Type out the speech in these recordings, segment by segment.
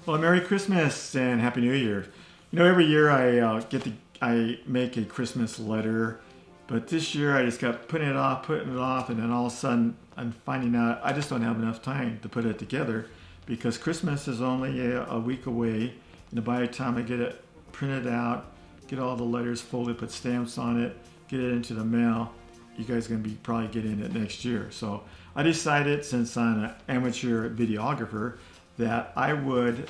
Well, Merry Christmas and Happy New Year. You know, every year I make a Christmas letter, but this year I just kept putting it off, and then all of a sudden I'm finding out I just don't have enough time to put it together because Christmas is only a week away, and by the time I get it printed out, get all the letters folded, put stamps on it, get it into the mail, you guys are going to be probably getting it next year. So I decided, since I'm an amateur videographer, that I would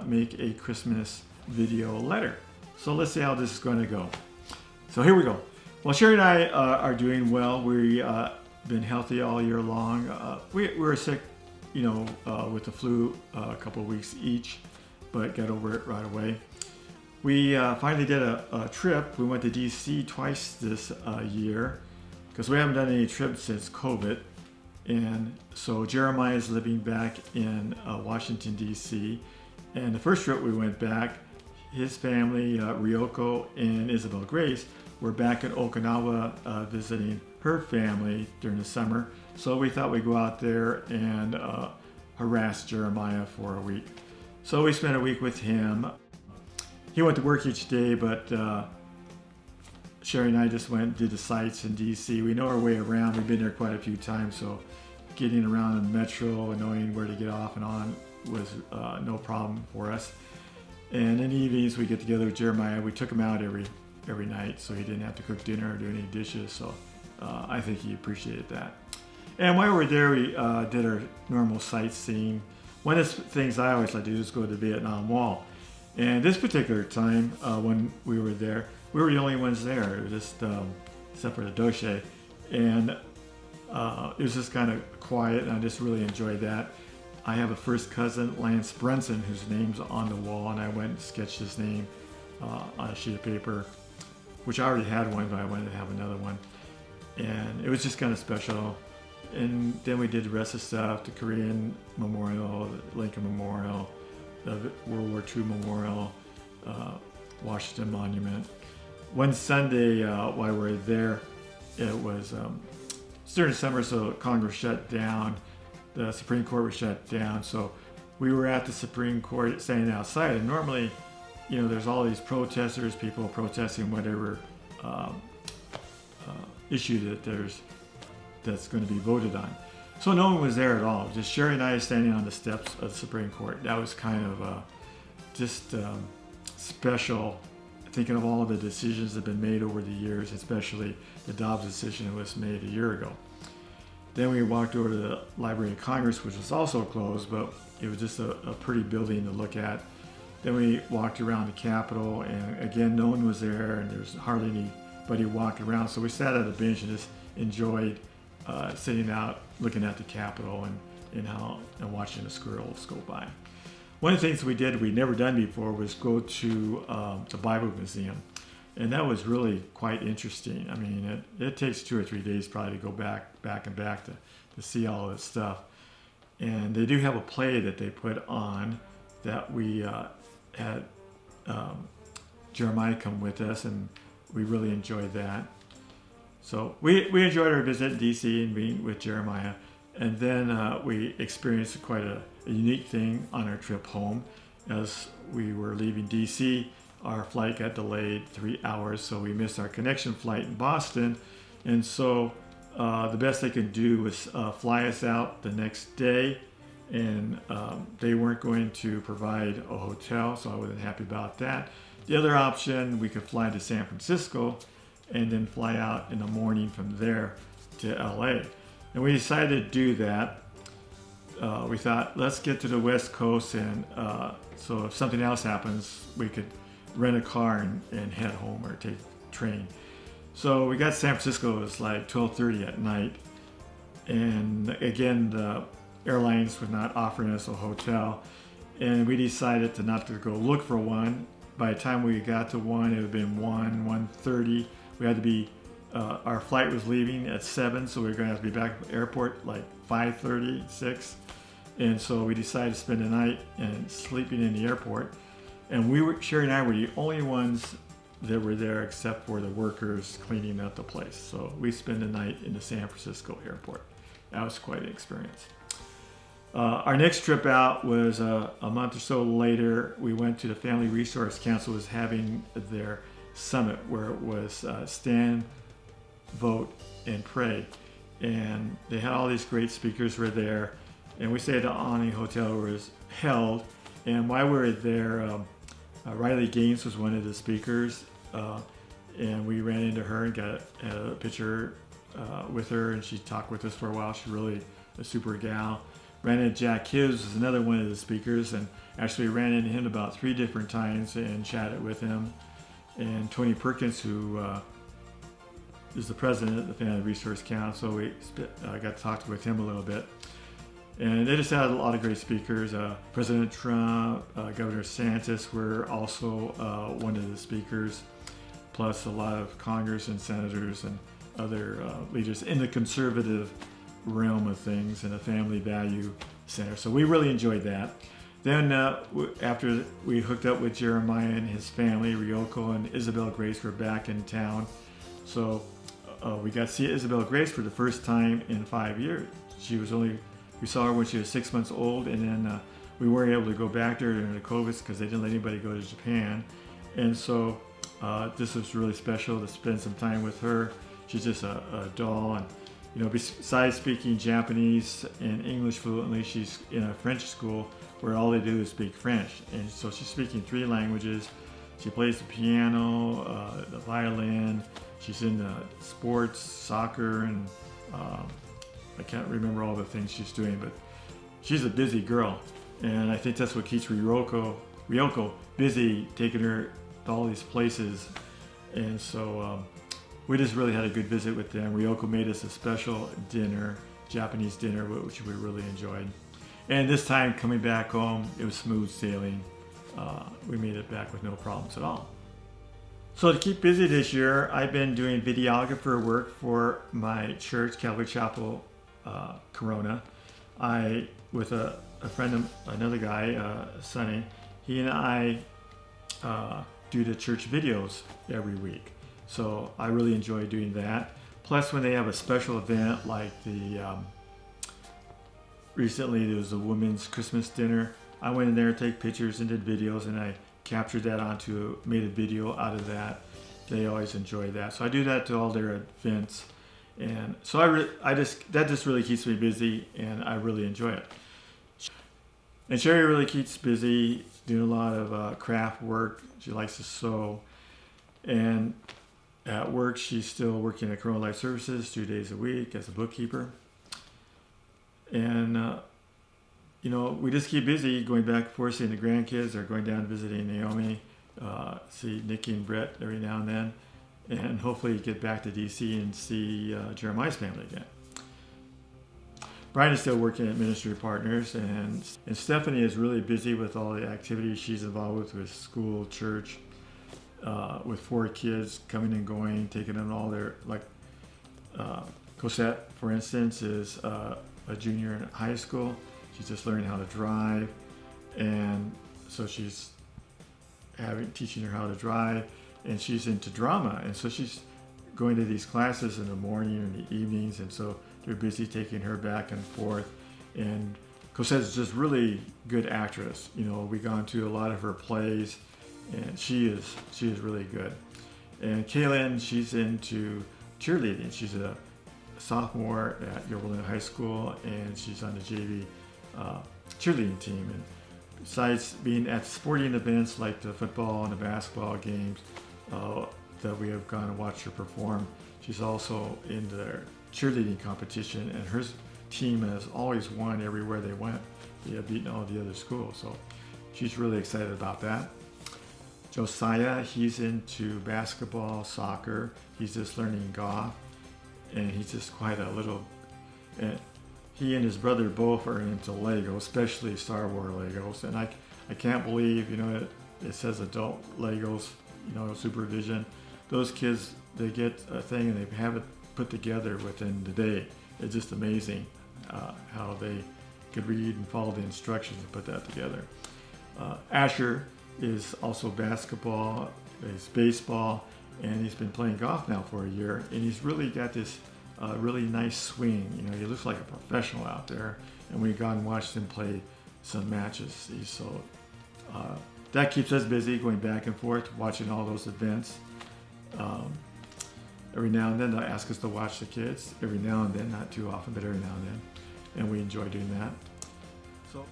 make a Christmas video letter. So let's see how this is going to go. So here we go. Well, Sherry and I are doing well. We've been healthy all year long. We were sick, with the flu a couple of weeks each, but got over it right away. We finally did a trip. We went to DC twice this year because we haven't done any trips since COVID. And so Jeremiah is living back in Washington, D.C. And the first trip we went back, his family, Ryoko and Isabel Grace, were back in Okinawa visiting her family during the summer. So we thought we'd go out there and harass Jeremiah for a week. So we spent a week with him. He went to work each day, but Sherry and I just went and did the sites in DC. We know our way around. We've been there quite a few times, so getting around in the metro and knowing where to get off and on was no problem for us. And in the evenings, we get together with Jeremiah. We took him out every night, so he didn't have to cook dinner or do any dishes. So I think he appreciated that. And while we were there, we did our normal sightseeing. One of the things I always like to do is go to the Vietnam Wall. And this particular time, when we were there, we were the only ones there. It was just except for the Doche, and it was just kind of quiet, and I just really enjoyed that. I have a first cousin, Lance Brunson, whose name's on the wall, and I went and sketched his name on a sheet of paper, which I already had one, but I wanted to have another one. And it was just kind of special. And then we did the rest of the stuff, the Korean Memorial, the Lincoln Memorial, the World War II Memorial, Washington Monument. One Sunday while we were there, it was during the summer, so Congress shut down. The Supreme Court was shut down, so we were at the Supreme Court standing outside. And normally, there's all these protesters, people protesting whatever issue that's going to be voted on. So no one was there at all. Just Sherry and I standing on the steps of the Supreme Court. That was kind of just special, thinking of all of the decisions that have been made over the years, especially the Dobbs decision that was made a year ago. Then we walked over to the Library of Congress, which was also closed, but it was just a pretty building to look at. Then we walked around the Capitol, and again, no one was there, and there's hardly anybody walking around. So we sat at a bench and just enjoyed sitting out, looking at the Capitol and watching the squirrels go by. One of the things we did we'd never done before was go to the Bible Museum, and that was really quite interesting. I mean, it takes 2 or 3 days probably to go back to see all this stuff. And they do have a play that they put on that we had Jeremiah come with us, and we really enjoyed that. So we enjoyed our visit in DC and being with Jeremiah. And then we experienced quite a unique thing on our trip home. As we were leaving DC, our flight got delayed 3 hours, so we missed our connection flight in Boston. And so the best they could do was fly us out the next day. And they weren't going to provide a hotel, so I wasn't happy about that. The other option, we could fly to San Francisco and then fly out in the morning from there to LA. And we decided to do that. We thought, let's get to the West Coast, and so if something else happens, we could rent a car and head home or take a train. So we got to San Francisco, it was like 12:30 at night. And again, the airlines were not offering us a hotel. And we decided not to go look for one. By the time we got to one, it would have been 1:30. We had to be our flight was leaving at 7, so we were going to have to be back at the airport like 5:30, 6. And so we decided to spend the night and sleeping in the airport. And Sherry and I were the only ones that were there except for the workers cleaning up the place. So we spent the night in the San Francisco airport. That was quite an experience. Our next trip out was a month or so later. We went to the Family Resource Council was having their summit where it was stand, vote, and pray. And they had all these great speakers were there. And we stayed at the Ani Hotel where it was held. And while we were there, Riley Gaines was one of the speakers. And we ran into her and got a picture with her. And she talked with us for a while. She's really a super gal. Ran into Jack Hibbs, was another one of the speakers, and actually ran into him about 3 different times and chatted with him. And Tony Perkins, who is the president of the Family Resource Council, we got to talk with him a little bit. And they just had a lot of great speakers. President Trump, Governor DeSantis were also one of the speakers, plus a lot of Congress and senators and other leaders in the conservative realm of things in a family value center. So we really enjoyed that. Then after we hooked up with Jeremiah and his family, Ryoko and Isabel Grace were back in town. So we got to see Isabel Grace for the first time in 5 years. We saw her when she was 6 months old, and then we weren't able to go back there during the COVID because they didn't let anybody go to Japan. And so this was really special to spend some time with her. She's just a doll. And besides speaking Japanese and English fluently, she's in a French school where all they do is speak French. And so she's speaking 3 languages. She plays the piano, the violin. She's in sports, soccer, and I can't remember all the things she's doing, but she's a busy girl. And I think that's what keeps Ryoko busy, taking her to all these places. And so we just really had a good visit with them. Ryoko made us a special dinner, Japanese dinner, which we really enjoyed. And this time coming back home, it was smooth sailing. We made it back with no problems at all. So to keep busy this year, I've been doing videographer work for my church, Calvary Chapel, Corona. With a friend of another guy, Sonny, he and I do the church videos every week. So I really enjoy doing that. Plus, when they have a special event like recently there was a women's Christmas dinner, I went in there to take pictures and did videos, and I captured that made a video out of that. They always enjoy that. So I do that to all their events. And so that just really keeps me busy, and I really enjoy it. And Sherry really keeps busy doing a lot of craft work. She likes to sew. And at work, she's still working at Corona Life Services 2 days a week as a bookkeeper. And, we just keep busy going back and forth, seeing the grandkids, or going down and visiting Naomi, see Nikki and Brett every now and then, and hopefully get back to DC and see Jeremiah's family again. Brian is still working at Ministry Partners, and Stephanie is really busy with all the activities she's involved with school, church, with 4 kids coming and going, taking them all their, Cosette, for instance, is a junior in high school. She's just learning how to drive, and so she's teaching her how to drive, and she's into drama, and so she's going to these classes in the morning and the evenings, and so they're busy taking her back and forth. And Cosette is just really good actress. We've gone to a lot of her plays, and she is really good. And Kaylin, she's into cheerleading. She's a sophomore at Yorba High School, and she's on the JV cheerleading team. And besides being at sporting events like the football and the basketball games that we have gone and watched her perform, she's also in the cheerleading competition, and her team has always won everywhere they went. They have beaten all the other schools, so she's really excited about that. Josiah, he's into basketball, soccer. He's just learning golf, and he's just quite a little. And he and his brother both are into Lego, especially Star Wars Legos. And I can't believe, it says adult Legos, supervision. Those kids, they get a thing and they have it put together within the day. It's just amazing how they could read and follow the instructions and put that together. Asher is also basketball, he's baseball, and he's been playing golf now for a year, and he's really got this a really nice swing. You know, he looks like a professional out there. And we've gone and watched him play some matches. So that keeps us busy, going back and forth, watching all those events. Every now and then they'll ask us to watch the kids. Every now and then, not too often, but every now and then. And we enjoy doing that.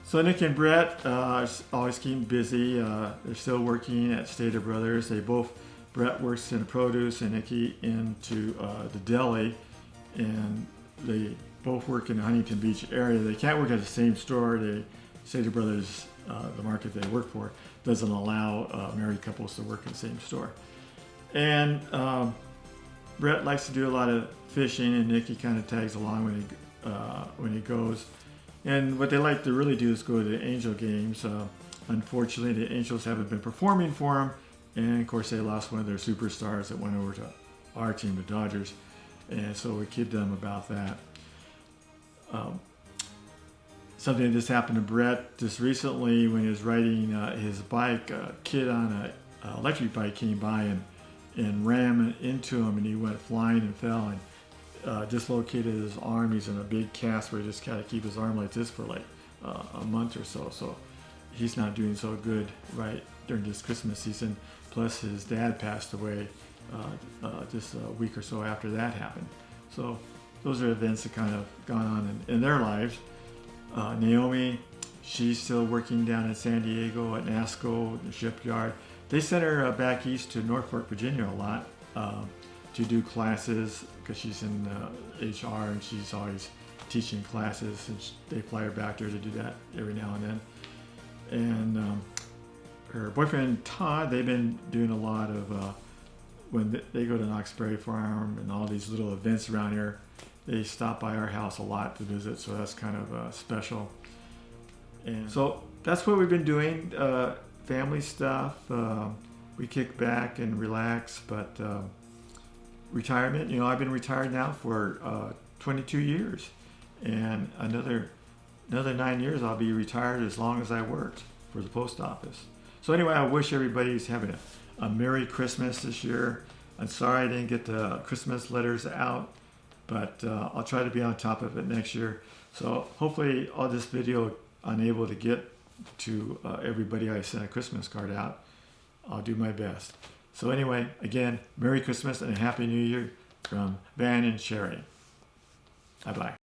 So Nick and Brett always keep busy. They're still working at Stater Brothers. Brett works in produce and Nicky into the deli. And they both work in the Huntington Beach area. They can't work at the same store. Stater Brothers, the market they work for, doesn't allow married couples to work in the same store. And Brett likes to do a lot of fishing, and Nicky kind of tags along when he goes. And what they like to really do is go to the Angel games. Unfortunately, the Angels haven't been performing for them, and of course they lost one of their superstars that went over to our team, the Dodgers, and so we kid them about that. Something that just happened to Brett just recently when he was riding his bike. A kid on an electric bike came by and ran into him, and he went flying and fell and dislocated his arm. He's in a big cast where he just got to keep his arm like this for like a month or so. So he's not doing so good right during this Christmas season. Plus his dad passed away just a week or so after that happened. So those are events that kind of gone on in their lives. Naomi, she's still working down in San Diego at NASCO, the shipyard. They sent her back east to Norfolk, Virginia a lot to do classes because she's in HR and she's always teaching classes, and they fly her back there to do that every now and then. And her boyfriend Todd, they've been doing a lot of when they go to Knox Berry Farm and all these little events around here. They stop by our house a lot to visit, so that's kind of special. And so that's what we've been doing, family stuff. We kick back and relax, but retirement, you know, I've been retired now for 22 years, and another 9 years I'll be retired as long as I worked for the post office. So anyway, I wish everybody's having a Merry Christmas this year. I'm sorry I didn't get the Christmas letters out, but I'll try to be on top of it next year. So hopefully all this video I'm able to get to everybody I sent a Christmas card out. I'll do my best. So anyway, again, Merry Christmas and a Happy New Year from Van and Sherry. Bye-bye.